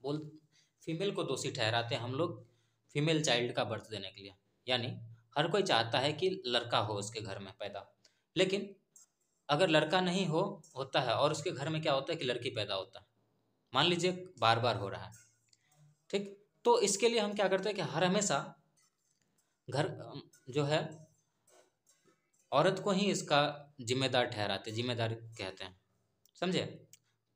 बोल फीमेल को दोषी ठहराते हैं हम लोग फीमेल चाइल्ड का बर्थ देने के लिए। यानी हर कोई चाहता है कि लड़का हो उसके घर में पैदा, लेकिन अगर लड़का नहीं होता है और उसके घर में क्या होता है कि लड़की पैदा होता है, मान लीजिए बार बार हो रहा है, ठीक, तो इसके लिए हम क्या करते हैं कि हर हमेशा घर जो है औरत को ही इसका जिम्मेदार ठहराते, जिम्मेदार कहते हैं, समझे।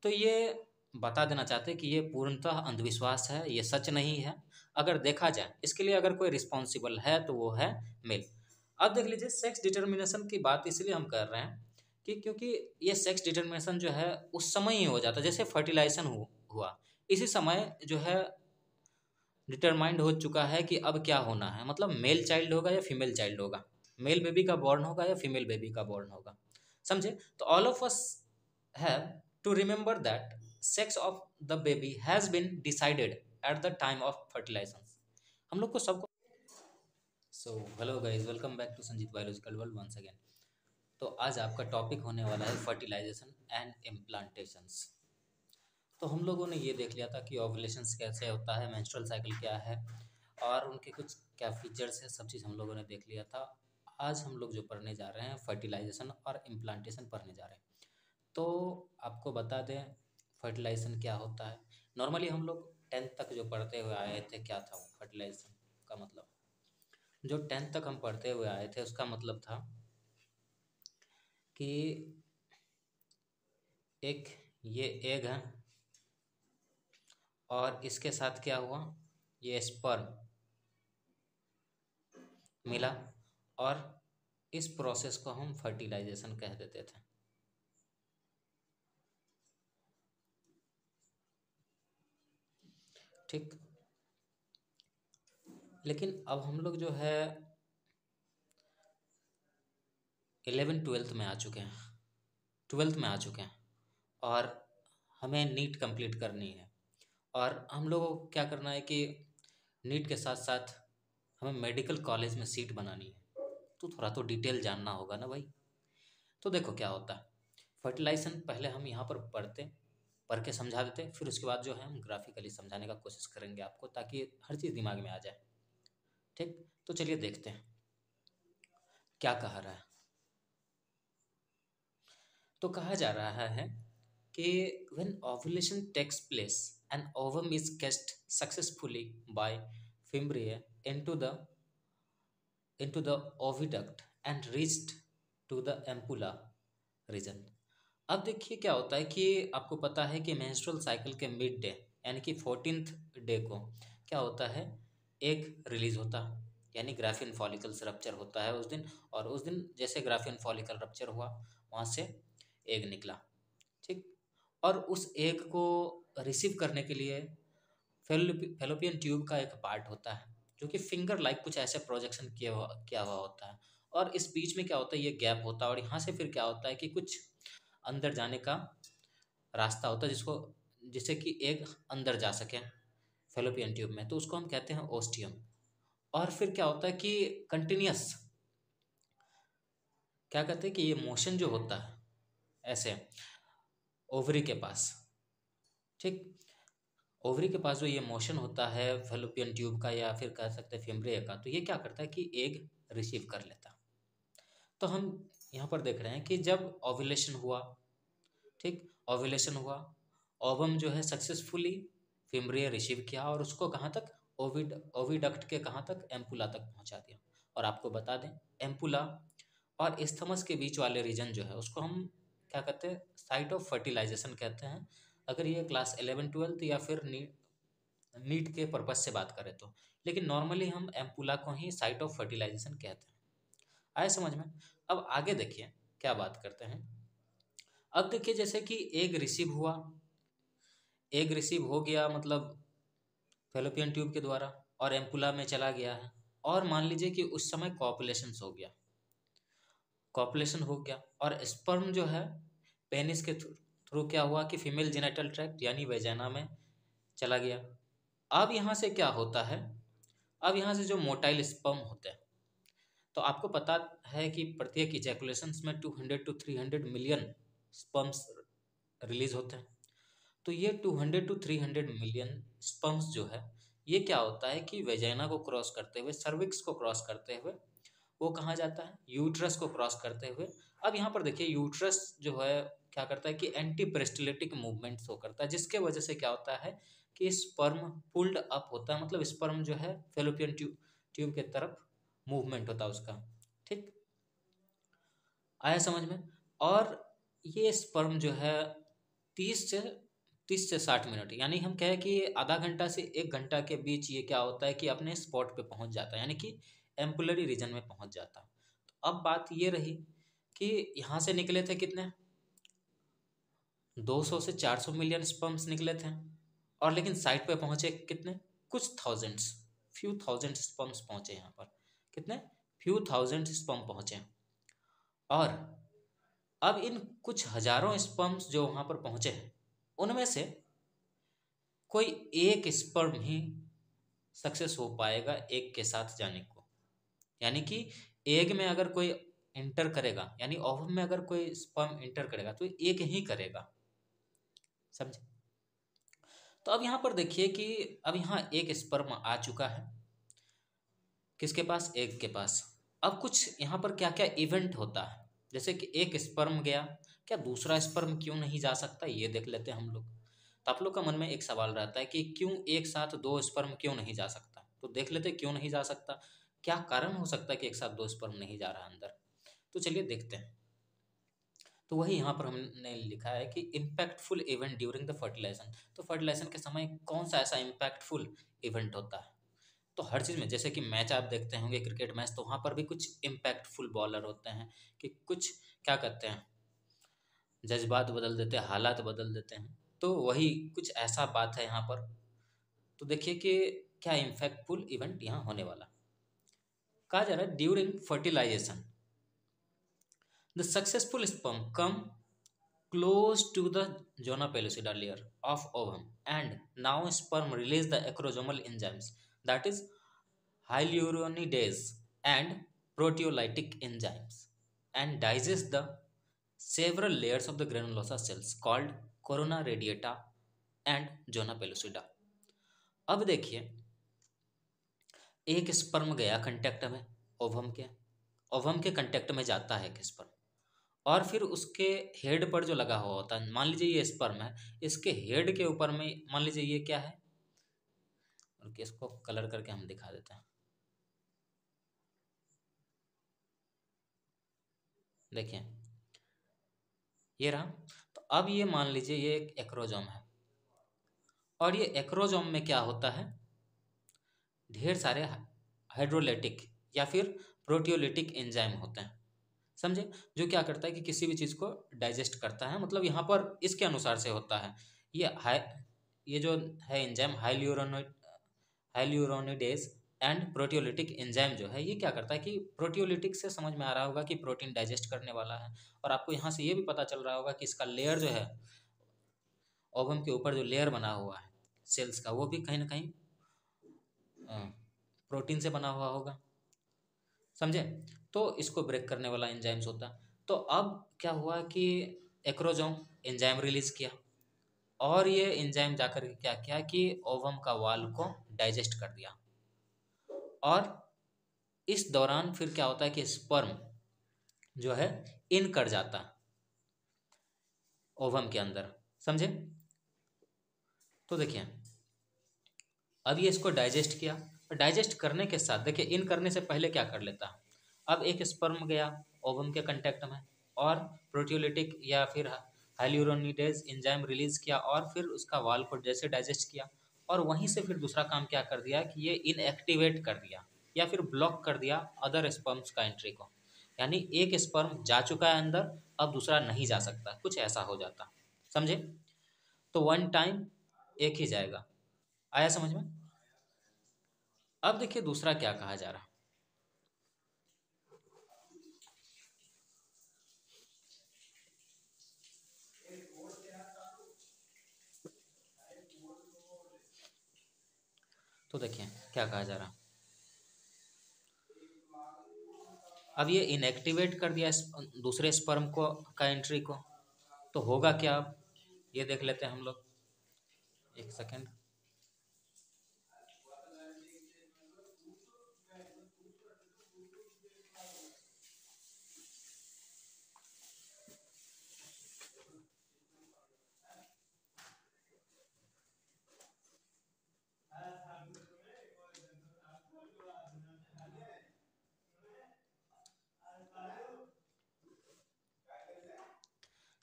तो ये बता देना चाहते हैं कि ये पूर्णतः अंधविश्वास है, ये सच नहीं है। अगर देखा जाए इसके लिए अगर कोई रिस्पॉन्सिबल है तो वो है मेल। अब देख लीजिए सेक्स डिटर्मिनेशन की बात इसलिए हम कर रहे हैं कि क्योंकि ये सेक्स डिटर्मिनेशन जो है उस समय ही हो जाता है जैसे फर्टिलाइजेशन हुआ, इसी समय जो है डिटरमाइंड हो चुका है कि अब क्या होना है, मतलब मेल चाइल्ड होगा या फीमेल चाइल्ड होगा, मेल बेबी का बॉर्न होगा या फीमेल बेबी का बॉर्न होगा, समझे। तो all of us have to remember that sex of the baby has been decided at the time of fertilization. हम लोग को सबको so hello guys, welcome back to Sanjeet biological world once again. तो आज आपका टॉपिक होने वाला है फर्टिलाइजेशन एंड इम्प्लांटेशंस। तो हम लोगों ने ये देख लिया था कि ओवुलेशंस कैसे होता है, मेंस्ट्रुअल साइकिल क्या है और उनके कुछ क्या फीचर्स है, सब चीज़ हम लोगों ने देख लिया था। आज हम लोग जो पढ़ने जा रहे हैं फर्टिलाइजेशन और इम्प्लांटेशन पढ़ने जा रहे हैं। तो आपको बता दें फर्टिलाइजेशन क्या होता है। नॉर्मली हम लोग 10th तक जो पढ़ते हुए आए थे क्या था फर्टिलाइजेशन का मतलब, जो 10th तक हम पढ़ते हुए आए थे उसका मतलब था कि एक ये एग है और इसके साथ क्या हुआ, ये स्पर्म मिला और इस प्रोसेस को हम फर्टिलाइजेशन कह देते थे। ठीक, लेकिन अब हम लोग जो है 11th-12th में आ चुके हैं, 12th में आ चुके हैं और हमें नीट कंप्लीट करनी है और हम लोगों को क्या करना है कि नीट के साथ साथ हमें मेडिकल कॉलेज में सीट बनानी है। तो थोड़ा तो डिटेल जानना होगा ना भाई। तो देखो क्या होता है फर्टिलाइजेशन, पहले हम यहाँ पर पढ़ के समझा देते, फिर उसके बाद जो है हम ग्राफिकली समझाने का कोशिश करेंगे आपको ताकि हर चीज़ दिमाग में आ जाए। ठीक, तो चलिए देखते हैं क्या कह रहा है। तो कहा जा रहा है कि when ovulation takes place an ovum is cast successfully by fimbriae into the oviduct and reached to the ampulla region। अब देखिए क्या होता है कि आपको पता है कि मेंस्ट्रुअल साइकिल के मिड डे यानी कि 14th डे को क्या होता है, एग रिलीज होता है, यानी ग्राफियन फॉलिकल्स रप्चर होता है उस दिन। और उस दिन जैसे ग्राफियन फॉलिकल रप्चर हुआ वहाँ से एग निकला, ठीक। और उस एग को रिसीव करने के लिए फेलोपियन ट्यूब का एक पार्ट होता है जो कि फिंगर लाइक कुछ ऐसे प्रोजेक्शन किया हुआ होता है। और इस बीच में क्या होता है, ये गैप होता है और यहाँ से फिर क्या होता है कि कुछ अंदर जाने का रास्ता होता है जिसको जिससे कि एग अंदर जा सके फेलोपियन ट्यूब में, तो उसको हम कहते हैं ओस्टियम। और फिर क्या होता है कि कंटिन्यूस क्या कहते हैं कि ये मोशन जो होता है ऐसे ओवरी के पास, ठीक, ओवरी के पास जो ये मोशन होता है फेलोपियन ट्यूब का या फिर कह सकते हैं फिम्ब्रिया का, तो ये क्या करता है कि एग रिसीव कर लेता। तो हम यहाँ पर देख रहे हैं कि जब ओव्यूलेशन हुआ, ठीक, ओव्यूलेशन हुआ, ओवम जो है सक्सेसफुली फिम्ब्रिया रिसीव किया और उसको कहाँ तक, ओविडक्ट के कहाँ तक, एम्पुला तक पहुँचा दिया। और आपको बता दें एम्पुला और इस्थमस के बीच वाले रीजन जो है उसको हम क्या कहते हैं, साइट ऑफ फर्टिलाइजेशन कहते हैं। अगर ये क्लास 11-12 या फिर नीट के पर्पज से बात करें तो, लेकिन नॉर्मली हम एम्पुला को ही साइट ऑफ फर्टिलाइजेशन कहते हैं। आए समझ में। अब आगे देखिए क्या बात करते हैं। अब देखिए जैसे कि एग रिसीव हुआ, एग रिसीव हो गया मतलब फेलोपियन ट्यूब के द्वारा और एम्पुला में चला गया है। और मान लीजिए कि उस समय कॉपुलेशन हो गया, कॉपुलेशन हो गया और स्पर्म जो है पेनिस के थ्रू क्या हुआ कि फीमेल जेनिटल ट्रैक्ट यानी वेजाना में चला गया। अब यहाँ से क्या होता है, अब यहाँ से जो मोटाइल स्पर्म होते हैं, तो आपको पता है कि प्रत्येक इजैकुलेशन में 200 to 300 मिलियन स्पर्म्स रिलीज होते हैं। तो ये 200 to 300 मिलियन स्पर्म्स जो है, ये क्या होता है कि वेजाइना को क्रॉस करते हुए, सर्विक्स को क्रॉस करते हुए, वो कहाँ जाता है, यूट्रस को क्रॉस करते हुए। अब यहाँ पर देखिए यूट्रस जो है क्या करता है कि एंटी पेरिस्टलिटिक मूवमेंट शो करता है, जिसके वजह से क्या होता है कि स्पर्म पुल्ड अप होता है, मतलब स्पर्म जो है फेलोपियन ट्यूब ट्यूब की तरफ मूवमेंट होता है उसका। ठीक, आया समझ में। और ये स्पर्म जो है 30 से 60 मिनट, यानी हम कहें कि आधा घंटा से 1 घंटा के बीच ये क्या होता है कि अपने स्पॉट पे पहुंच जाता है, यानी कि एम्पुलरी रीजन में पहुंच जाता है। तो अब बात ये रही कि यहाँ से निकले थे कितने, 200 से 400 मिलियन स्पर्म्स निकले थे, और लेकिन साइट पे पहुंचे कितने, कुछ थाउजेंड्स, फ्यू थाउजेंड स्पर्म्स पहुंचे यहाँ पर। कितने, फ्यू थाउजेंड स्पर्म पहुंचे। और अब इन कुछ हजारों स्पर्म्स जो वहां पर पहुंचे हैं, उनमें से कोई एक स्पर्म ही सक्सेस हो पाएगा एग के साथ जाने को। यानी कि एग में अगर कोई इंटर करेगा, यानी ओवम में अगर कोई स्पर्म इंटर करेगा तो एक ही करेगा, समझे। तो अब यहाँ पर देखिए कि अब यहाँ एक स्पर्म आ चुका है, किसके पास, एग के पास। अब कुछ यहाँ पर क्या क्या इवेंट होता है, जैसे कि एक स्पर्म गया, क्या दूसरा स्पर्म क्यों नहीं जा सकता, ये देख लेते हैं हम लोग। तो आप लोग का मन में एक सवाल रहता है कि क्यों एक साथ दो स्पर्म क्यों नहीं जा सकता, तो देख लेते हैं क्यों नहीं जा सकता, क्या कारण हो सकता है कि एक साथ दो स्पर्म नहीं जा रहा अंदर। तो चलिए देखते हैं। तो वही यहाँ पर हमने लिखा है कि impactful event during the fertilization. तो फर्टिलाइजेशन के समय कौन सा ऐसा इम्पैक्टफुल इवेंट होता है, तो हर चीज़ में, जैसे कि मैच आप देखते होंगे, क्रिकेट मैच, तो वहाँ पर भी कुछ इम्पैक्टफुल बॉलर होते हैं कि कुछ क्या कहते हैं, जज्बात बदल देते हैं, हालात बदल देते हैं। तो वही कुछ ऐसा बात है यहाँ पर। तो देखिए कि क्या इम्पैक्टफुल इवेंट यहाँ होने वाला। कहा जा रहा है during fertilization the successful sperm come close to the zona pellucida layer of ovum, and now sperm release the acrosomal enzymes, that is hyaluronidase and proteolytic enzymes, and digest the several layers of the granulosa cells called corona radiata and zona pellucida। अब देखिए, एक sperm गया contact में, ovum के, ovum के contact में जाता है एक स्पर्म, और फिर उसके हेड पर जो लगा हुआ होता है, मान लीजिए ये स्पर्म है, इसके हेड के ऊपर में मान लीजिए ये क्या है, और इसको कलर करके हम दिखा देते हैं। देखिए ये रहा। तो अब ये मान लीजिए ये एक एक्रोजोम है, और ये एक्रोजोम में क्या होता है, ढेर सारे हाइड्रोलिटिक या फिर प्रोटियोलिटिक एंजाइम होते हैं, समझे, जो क्या करता है कि किसी भी चीज़ को डाइजेस्ट करता है। मतलब यहाँ पर इसके अनुसार से होता है, ये हाई, ये जो है एंजाइम हाइल्यूरोनिडेज एंड प्रोटियोलिटिक एंजाइम जो है, ये क्या करता है कि प्रोटियोलिटिक से समझ में आ रहा होगा कि प्रोटीन डाइजेस्ट करने वाला है। और आपको यहाँ से ये भी पता चल रहा होगा कि इसका लेयर जो है, ओवम के ऊपर जो लेयर बना हुआ है सेल्स का, वो भी कहीं ना कहीं प्रोटीन से बना हुआ होगा, समझे। तो इसको ब्रेक करने वाला एंजाइम्स होता है। तो अब क्या हुआ कि एक्रोजोम एंजाइम रिलीज किया, और ये एंजाइम जाकर के क्या किया कि ओवम का वाल को डाइजेस्ट कर दिया। और इस दौरान फिर क्या होता है कि स्पर्म जो है इन कर जाता ओवम के अंदर, समझे। तो देखिए अब ये इसको डाइजेस्ट किया, और डाइजेस्ट करने के साथ देखिए इन करने से पहले क्या कर लेता, अब एक स्पर्म गया ओवम के कंटेक्ट में, और प्रोटियोलिटिक या फिर हाइल्यूरोनिडेज एंजाइम रिलीज किया, और फिर उसका वाल को जैसे डाइजेस्ट किया, और वहीं से फिर दूसरा काम क्या कर दिया कि ये इनएक्टिवेट कर दिया या फिर ब्लॉक कर दिया अदर स्पर्म्स का एंट्री को। यानी एक स्पर्म जा चुका है अंदर, अब दूसरा नहीं जा सकता, कुछ ऐसा हो जाता, समझे। तो वन टाइम एक ही जाएगा, आया समझ में। अब देखिए दूसरा क्या कहा जा रहा, तो देखिए क्या कहा जा रहा, अब ये इनएक्टिवेट कर दिया दूसरे स्पर्म को का एंट्री को, तो होगा क्या अब, ये देख लेते हैं हम लोग। एक सेकेंड।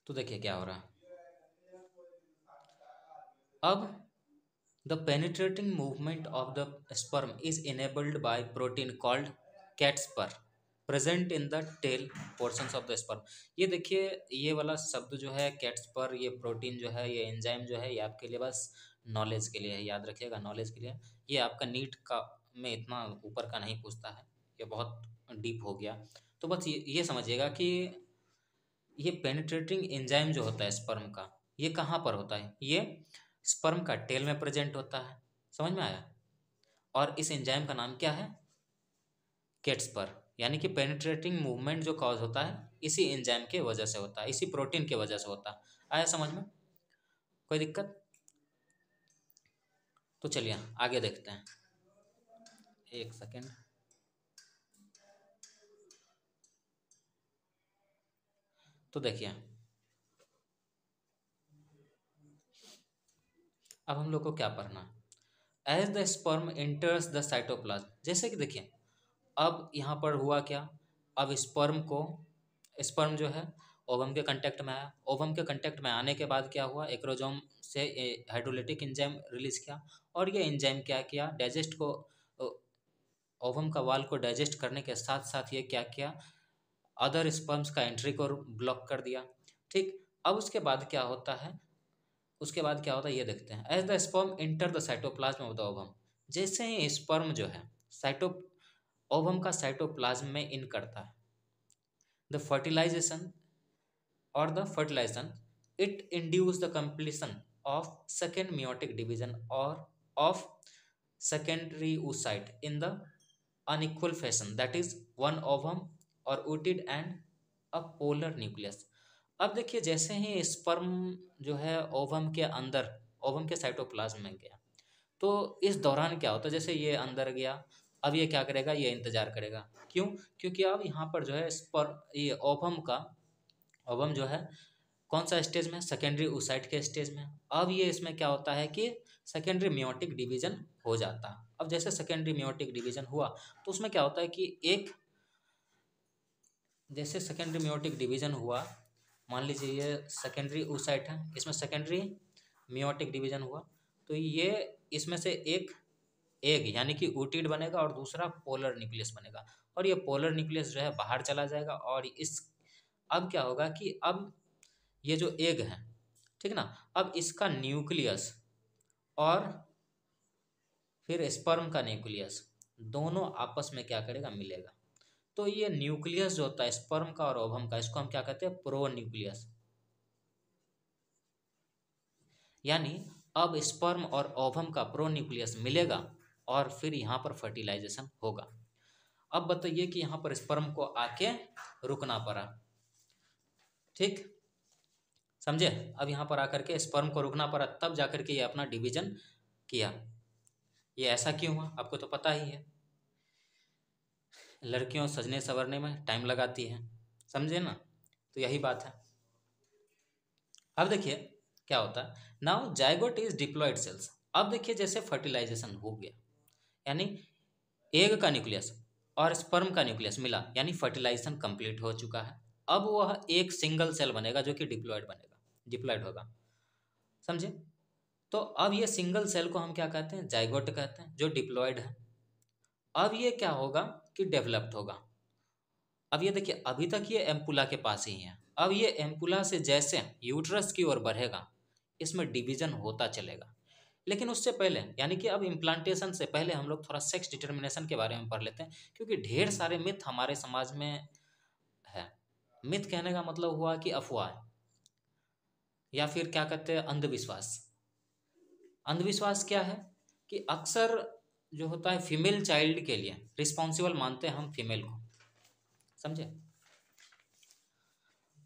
तो देखिए क्या हो रहा है अब। The penetrating movement of the sperm is enabled by protein called cat spur present in the tail portions of the sperm। ये देखिए, ये वाला शब्द जो है कैट स्पर, ये प्रोटीन जो है, ये एंजाइम जो है, ये आपके लिए बस नॉलेज के लिए है, याद रखिएगा, नॉलेज के लिए। ये आपका नीट का में इतना ऊपर का नहीं पूछता है, ये बहुत डीप हो गया। तो बस ये समझिएगा कि ये पेनिट्रेटिंग एंजाइम जो होता है स्पर्म का, ये कहाँ पर होता है? ये स्पर्म का टेल में प्रेजेंट होता है। समझ में आया? और इस एंजाइम का नाम क्या है? केट्सपर। यानी कि पेनिट्रेटिंग मूवमेंट जो कॉज होता है इसी एंजाइम के वजह से होता है, इसी प्रोटीन की वजह से होता है। आया समझ में? कोई दिक्कत? तो चलिए आगे देखते हैं। एक सेकेंड। तो देखिए, अब हम लोग को क्या पढ़ना है? As the sperm enters the cytoplasm, जैसे कि देखिए अब यहाँ पर हुआ क्या, अब स्पर्म जो है ओवम के कांटेक्ट में आया। ओवम के कांटेक्ट में आने के बाद क्या हुआ, एक्रोजोम से हाइड्रोलिटिक एंजाइम रिलीज किया, और ये एंजाइम क्या किया, डाइजेस्ट को, ओवम का वाल को डाइजेस्ट करने के साथ साथ ये क्या किया, अदर स्पर्म्स का एंट्री को ब्लॉक कर दिया। ठीक, अब उसके बाद क्या होता है, उसके बाद क्या होता है ये देखते हैं। As the sperm enter the cytoplasm of the ovum, जैसे ही स्पर्म जो है साइटो ओवम का साइटोप्लाज्म में इन करता है, the fertilization or the fertilization, it induce the completion of second meiotic division or of secondary oocyte in the unequal fashion, that is one ovum or oocyte and a polar nucleus। अब देखिए जैसे ही sperm जो है ovum के अंदर, ovum के cytoplasm में गया, तो इस दौरान क्या होता है, जैसे ये अंदर गया, अब ये क्या करेगा, ये इंतजार करेगा। क्यों? क्योंकि अब यहाँ पर जो है स्पर्म, ये ओवम जो है कौन सा स्टेज में, सेकेंडरी oocyte के स्टेज में। अब ये इसमें क्या होता है कि सेकेंडरी मियोटिक डिवीजन हो जाता है। अब जैसे सेकेंडरी मियोटिक डिवीजन हुआ तो उसमें क्या होता है कि एक, जैसे सेकेंडरी मियोटिक डिवीजन हुआ, मान लीजिए ये सेकेंडरी oocyte है, इसमें सेकेंडरी मियोटिक डिवीजन हुआ, तो ये इसमें से एक एग यानी कि oocyte बनेगा और दूसरा पोलर न्यूक्लियस बनेगा, और ये पोलर न्यूक्लियस जो है बाहर चला जाएगा। और इस, अब क्या होगा कि अब ये जो एग है, ठीक ना, अब इसका न्यूक्लियस और फिर स्पर्म का न्यूक्लियस दोनों आपस में क्या करेगा, मिलेगा। तो ये न्यूक्लियस जो होता है स्पर्म का और ओवम का, इसको हम क्या कहते हैं, प्रो न्यूक्लियस। यानी अब स्पर्म और ओवम का प्रो न्यूक्लियस मिलेगा और फिर यहाँ पर फर्टिलाइजेशन होगा। अब बताइए कि यहाँ पर स्पर्म को आके रुकना पड़ा, ठीक, समझे? अब यहाँ पर आकर के स्पर्म को रुकना पड़ा, तब जाकर के ये अपना डिवीजन किया। ये ऐसा क्यों हुआ आपको तो पता ही है, लड़कियों सजने संवरने में टाइम लगाती है, समझे ना? तो यही बात है। अब देखिए क्या होता है, now zygote is diploid cells. अब देखिए जैसे फर्टिलाइजेशन हो गया, यानी एग का न्यूक्लियस और स्पर्म का न्यूक्लियस मिला, यानी फर्टिलाइजेशन कंप्लीट हो चुका है। अब वह एक सिंगल सेल बनेगा जो कि डिप्लॉयड बनेगा, डिप्लॉयड होगा, समझे? तो अब ये सिंगल सेल को हम क्या कहते हैं, जाइगोट कहते हैं, जो डिप्लॉयड है। अब ये क्या होगा कि डेवलप्ड होगा। अब ये देखिए अभी तक ये एम्पुला के पास ही है, अब ये एम्पुला से जैसे यूट्रस की ओर बढ़ेगा, इसमें डिवीजन होता चलेगा। लेकिन उससे पहले, यानी कि अब इम्प्लांटेशन से पहले हम लोग थोड़ा सेक्स डिटर्मिनेशन के बारे में पढ़ लेते हैं, क्योंकि ढेर सारे मिथ हमारे समाज में है। मिथ कहने का मतलब हुआ कि अफवाह, या फिर क्या कहते हैं, अंधविश्वास। अंधविश्वास क्या है कि अक्सर जो होता है फीमेल चाइल्ड के लिए रिस्पॉन्सिबल मानते हैं हम फीमेल को, समझे?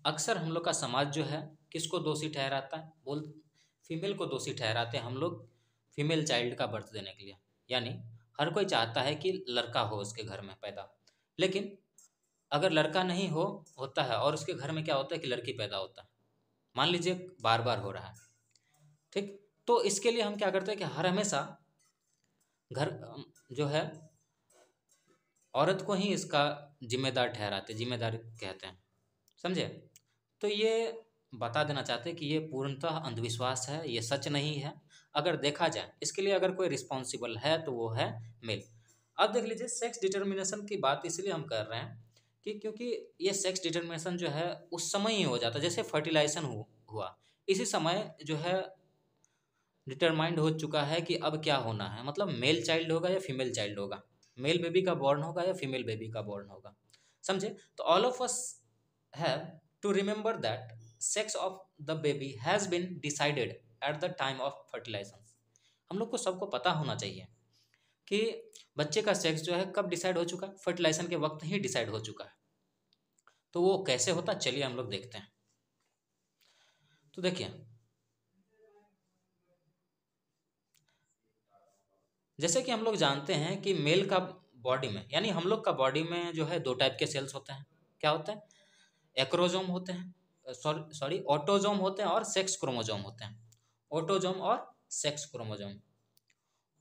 अक्सर हम लोग का समाज जो है किसको दोषी ठहराता है, बोल, फीमेल को दोषी ठहराते हैं हम लोग फीमेल चाइल्ड का बर्थ देने के लिए। यानी हर कोई चाहता है कि लड़का हो उसके घर में पैदा, लेकिन अगर लड़का नहीं हो होता है और उसके घर में क्या होता है कि लड़की पैदा होता है, मान लीजिए बार बार हो रहा है, ठीक, तो इसके लिए हम क्या करते हैं कि हर हमेशा घर जो है औरत को ही इसका जिम्मेदार ठहराते, जिम्मेदार कहते हैं, समझे। तो ये बता देना चाहते हैं कि ये पूर्णतः अंधविश्वास है, ये सच नहीं है। अगर देखा जाए इसके लिए अगर कोई रिस्पॉन्सिबल है तो वो है मेल। अब देख लीजिए सेक्स डिटर्मिनेशन की बात इसलिए हम कर रहे हैं कि क्योंकि ये सेक्स डिटर्मिनेशन जो है उस समय ही हो जाता है जैसे फर्टिलाइजेशन हुआ, इसी समय जो है डिटरमाइंड हो चुका है कि अब क्या होना है, मतलब मेल चाइल्ड होगा या फीमेल चाइल्ड होगा, मेल बेबी का बॉर्न होगा या फीमेल बेबी का बॉर्न होगा, समझे। तो all of us have to remember that sex of the baby has been decided at the time of fertilization. हम लोग को सबको पता होना चाहिए कि बच्चे का सेक्स जो है कब डिसाइड हो चुका है, फर्टिलाइजेशन के वक्त ही डिसाइड हो चुका है। तो वो कैसे होता, चलिए हम लोग देखते हैं। तो देखिए जैसे कि हम लोग जानते हैं कि मेल का बॉडी में, यानी हम लोग का बॉडी में जो है दो टाइप के सेल्स होते हैं। क्या होते हैं, एक्रोजोम होते हैं, सॉरी ऑटोजोम होते हैं और सेक्स क्रोमोजोम होते हैं। ऑटोजोम और सेक्स क्रोमोजोम।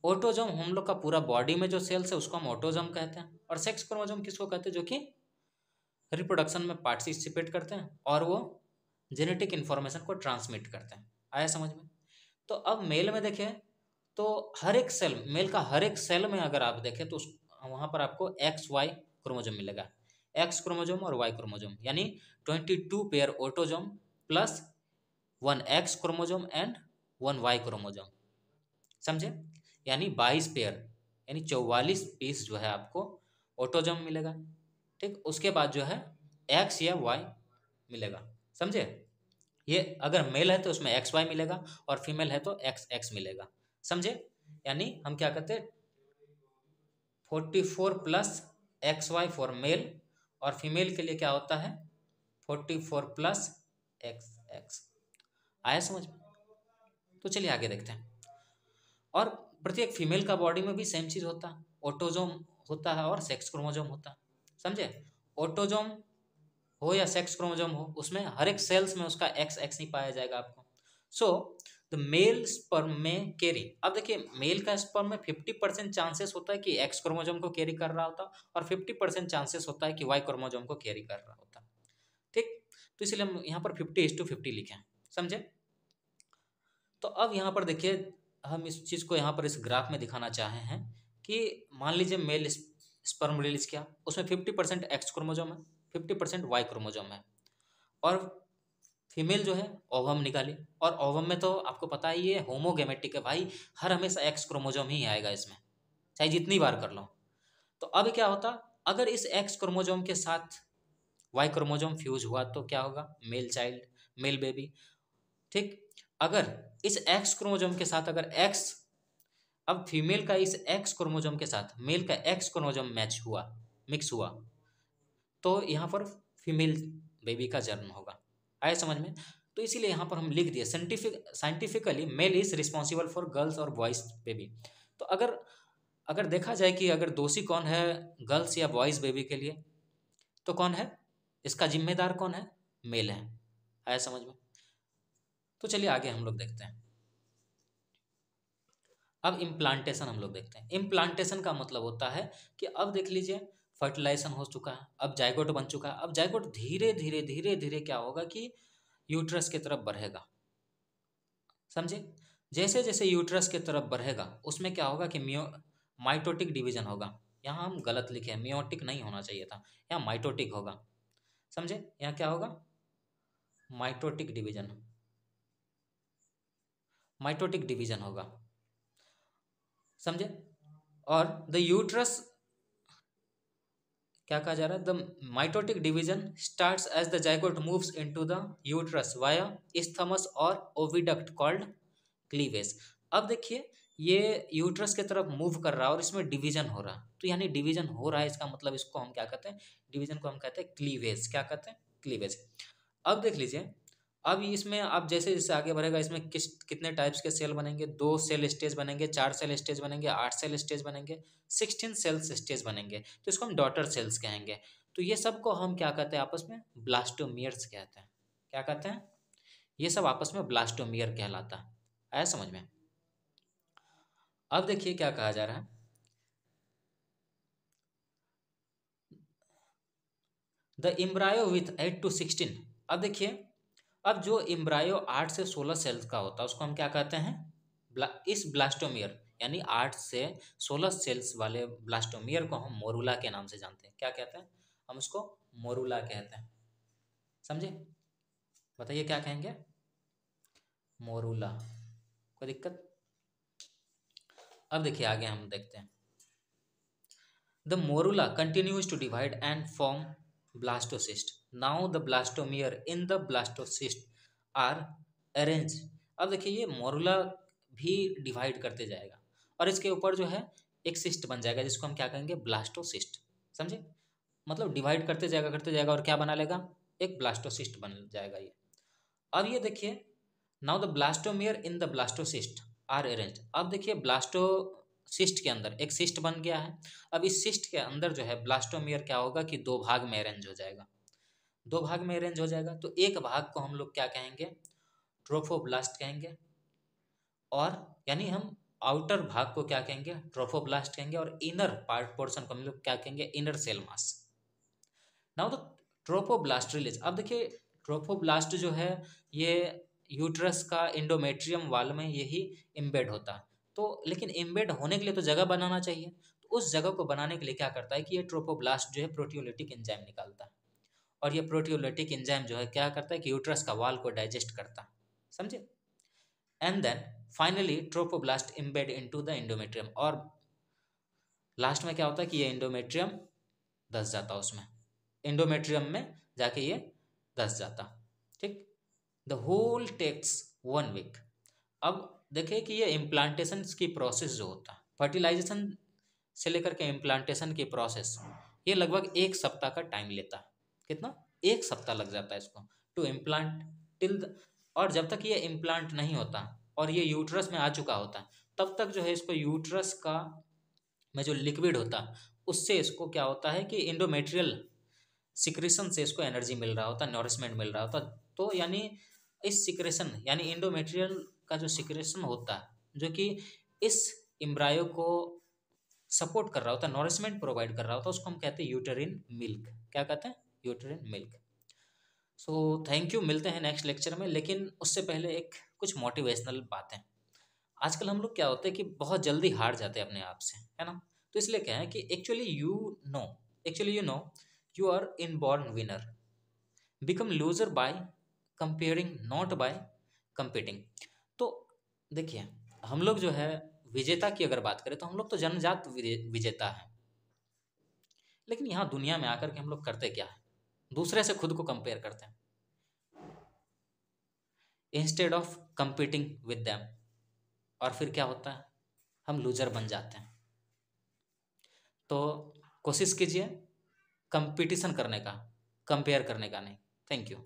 ऑटोजोम हम लोग का पूरा बॉडी में जो सेल्स है उसको हम ऑटोजोम कहते हैं, और सेक्स क्रोमोजोम किसको कहते हैं, जो कि रिप्रोडक्शन में पार्टिसिपेट करते हैं और वो जेनेटिक इन्फॉर्मेशन को ट्रांसमिट करते हैं। आया समझ में। तो अब मेल में देखें तो हर एक सेल, मेल का हर एक सेल में अगर आप देखें तो वहाँ पर आपको एक्स वाई क्रोमोजोम मिलेगा, एक्स क्रोमोजोम और वाई क्रोमोजोम, यानी 22 pair autosome plus 1 X chromosome and 1 Y chromosome, समझे। यानी 22 पेयर, यानी 44 पीस जो है आपको ऑटोजोम मिलेगा, ठीक। उसके बाद जो है एक्स या वाई मिलेगा, समझे। ये अगर मेल है तो उसमें एक्स वाई मिलेगा और फीमेल है तो एक्स एक्स मिलेगा, समझे। यानी हम क्या कहते हैं 44 plus X Y for male, और फीमेल के लिए क्या होता है 44 प्लस एक्स एक्स। आया समझ में। तो चलिए आगे देखते हैं। और प्रत्येक फीमेल का बॉडी में भी सेम चीज होता है, ऑटोजोम होता है और सेक्स क्रोमोजोम होता है, समझे। ऑटोजोम हो या सेक्स क्रोमोजोम हो, उसमें हर एक सेल्स में उसका एक्स एक्स नहीं पाया जाएगा आपको। सो द मेल स्पर्म में कैरी, अब देखिए मेल का स्पर्म में 50% चांसेस होता है कि एक्स क्रोमोजोम को कैरी कर रहा होता और 50% चांसेस होता है कि वाई क्रोमोजोम को कैरी कर रहा होता, ठीक। तो इसलिए हम यहाँ पर 50:50 लिखे हैं, समझे। तो अब यहाँ पर देखिए हम इस चीज़ को यहाँ पर इस ग्राफ में दिखाना चाहे हैं कि मान लीजिए मेल स्पर्म रिलीज किया, उसमें 50% एक्स क्रोमोजोम है, 50% वाई क्रोमोजोम है, और फीमेल जो है ओवम निकाली, और ओवम में तो आपको पता ही है होमोगेमेटिक है भाई, हर हमेशा एक्स क्रोमोजोम ही आएगा इसमें, चाहे जितनी बार कर लो। तो अब क्या होता, अगर इस एक्स क्रोमोजोम के साथ वाई क्रोमोजोम फ्यूज हुआ तो क्या होगा, मेल चाइल्ड, मेल बेबी, ठीक। अगर इस एक्स क्रोमोजोम के साथ अगर एक्स, अब फीमेल का इस एक्स क्रोमोजोम के साथ मेल का एक्स क्रोमोजोम मैच हुआ, मिक्स हुआ, तो यहाँ पर फीमेल बेबी का जन्म होगा। आया समझ में। तो इसीलिए यहाँ पर हम लिख दिए scientifically male is responsible for girls और बॉयज बेबी। तो अगर अगर देखा जाए कि अगर दोषी कौन है गर्ल्स या बॉयज बेबी के लिए, तो कौन है इसका जिम्मेदार, कौन है, मेल है। आया समझ में। तो चलिए आगे हम लोग देखते हैं। अब इम्प्लांटेशन हम लोग देखते हैं। इम्प्लांटेशन का मतलब होता है कि अब देख लीजिए फर्टिलाइजेशन हो चुका है, अब जाइगोट बन चुका है, अब जाइगोट धीरे धीरे धीरे धीरे क्या होगा कि यूट्रस की तरफ बढ़ेगा, समझे। जैसे जैसे यूट्रस की तरफ बढ़ेगा उसमें क्या होगा कि माइटोटिक डिवीजन होगा। यहाँ हम गलत लिखे हैं, मियोटिक नहीं होना चाहिए था, यहाँ माइटोटिक होगा, समझे। यहाँ क्या होगा, माइटोटिक डिवीजन, माइटोटिक डिवीजन होगा, समझे। और द यूट्रस, क्या कहा जा रहा है, the mitotic division starts as the zygote moves into the uterus via isthmus और ओविडक्ट कॉल्ड क्लीवेज। अब देखिए ये यूट्रस की तरफ मूव कर रहा है और इसमें डिवीजन हो रहा है, तो यानी डिवीजन हो रहा है इसका मतलब इसको हम क्या कहते हैं, डिवीजन को हम कहते हैं क्लीवेज। क्या कहते हैं, क्लीवेज। अब देख लीजिए अब इसमें अब जैसे जैसे आगे बढ़ेगा इसमें कितने टाइप्स के सेल बनेंगे, 2 सेल स्टेज बनेंगे, 4 सेल स्टेज बनेंगे, 8 सेल स्टेज बनेंगे, 16 सेल्स स्टेज बनेंगे, तो इसको हम डॉटर सेल्स कहेंगे। तो ये सब को हम क्या कहते हैं आपस में, ब्लास्टोमियर्स कहते हैं। क्या कहते हैं, ये सब आपस में ब्लास्टोमियर कहलाता है। आया समझ में। अब देखिए क्या कहा जा रहा है, द इम्ब्रायो विथ 8 to 16। अब देखिए, अब जो इम्ब्रायो 8 से 16 सेल्स का होता है उसको हम क्या कहते हैं, इस ब्लास्टोमियर यानी 8 से 16 सेल्स वाले ब्लास्टोमियर को हम मोरूला के नाम से जानते हैं। क्या कहते हैं, हम उसको मोरूला कहते हैं। समझे, बताइए क्या कहेंगे, मोरूला। कोई दिक्कत। अब देखिए आगे हम देखते हैं, the morula continues to divide and form blastocyst. Now the blastomere in the blastocyst are arranged. अब देखिए ये मोरूला भी डिवाइड करते जाएगा और इसके ऊपर जो है एक सिस्ट बन जाएगा जिसको हम क्या कहेंगे, ब्लास्टोसिस्ट। समझे, मतलब डिवाइड करते जाएगा और क्या बना लेगा, एक ब्लास्टोसिस्ट बन जाएगा ये। अब ये देखिए, now the blastomere in the blastocyst are arranged. अब देखिए ब्लास्टोसिस्ट के अंदर एक सिस्ट बन गया है। अब इस सिस्ट के अंदर जो है ब्लास्टोमियर क्या होगा कि 2 भाग में अरेंज हो जाएगा। 2 भाग में अरेंज हो जाएगा तो एक भाग को हम लोग क्या कहेंगे, ट्रोफोब्लास्ट कहेंगे, और यानी हम आउटर भाग को क्या कहेंगे, ट्रोफोब्लास्ट कहेंगे, और इनर पार्ट पोर्शन को हम लोग क्या कहेंगे, inner cell mass. Now the trophoblast release. अब देखिए ट्रोफोब्लास्ट जो है ये यूट्रस का एंडोमेट्रियम वाल में यही इम्बेड होता है। तो लेकिन इम्बेड होने के लिए तो जगह बनाना चाहिए, तो उस जगह को बनाने के लिए क्या करता है कि ये ट्रोफोब्लास्ट जो है प्रोटियोलिटिक एंजाइम निकालता है, और ये प्रोटियोलिटिक एंजाइम जो है क्या करता है कि यूट्रस का वाल को डाइजेस्ट करता है। समझे, and then finally trophoblast embed into the endometrium, और लास्ट में क्या होता है कि ये एंडोमेट्रियम धस जाता उसमें, एंडोमेट्रियम में जाके ये धस जाता। ठीक, द होल टेक्स 1 वीक। अब देखिए कि ये इम्प्लांटेशन की प्रोसेस जो होता है, फर्टिलाइजेशन से लेकर के इम्प्लांटेशन की प्रोसेस, ये लगभग 1 सप्ताह का टाइम लेता है। कितना, 1 सप्ताह लग जाता है इसको टू इम्प्लांट टिल। और जब तक ये इम्प्लांट नहीं होता और ये यूट्रस में आ चुका होता है तब तक जो है इसको यूट्रस का में जो लिक्विड होता है उससे इसको क्या होता है कि इंडोमेट्रियल सिक्रेशन से इसको एनर्जी मिल रहा होता, नॉरिशमेंट मिल रहा होता। तो यानी इस सिक्रेशन यानी इंडोमेट्रियल का जो सिक्रेशन होता है जो कि इस इम्ब्रायो को सपोर्ट कर रहा होता है, नॉरिशमेंट प्रोवाइड कर रहा होता है, उसको हम कहते हैं यूटेरिन मिल्क। क्या कहते हैं, यूटेरिन मिल्क। सो थैंक यू, मिलते हैं नेक्स्ट लेक्चर में। लेकिन उससे पहले एक कुछ मोटिवेशनल बातें। आजकल हम लोग क्या होते हैं कि बहुत जल्दी हार जाते हैं अपने आप से, है ना। तो इसलिए क्या है कि actually you know you are inborn winner, become loser by comparing not by competing. तो देखिए हम लोग जो है विजेता की अगर बात करें तो हम लोग तो जन्मजात विजेता है, लेकिन यहाँ दुनिया में आकर के हम लोग करते क्या है, दूसरे से खुद को कंपेयर करते हैं instead of competing with them, और फिर क्या होता है, हम लूजर बन जाते हैं। तो कोशिश कीजिए कंपटीशन करने का, कंपेयर करने का नहीं। Thank you.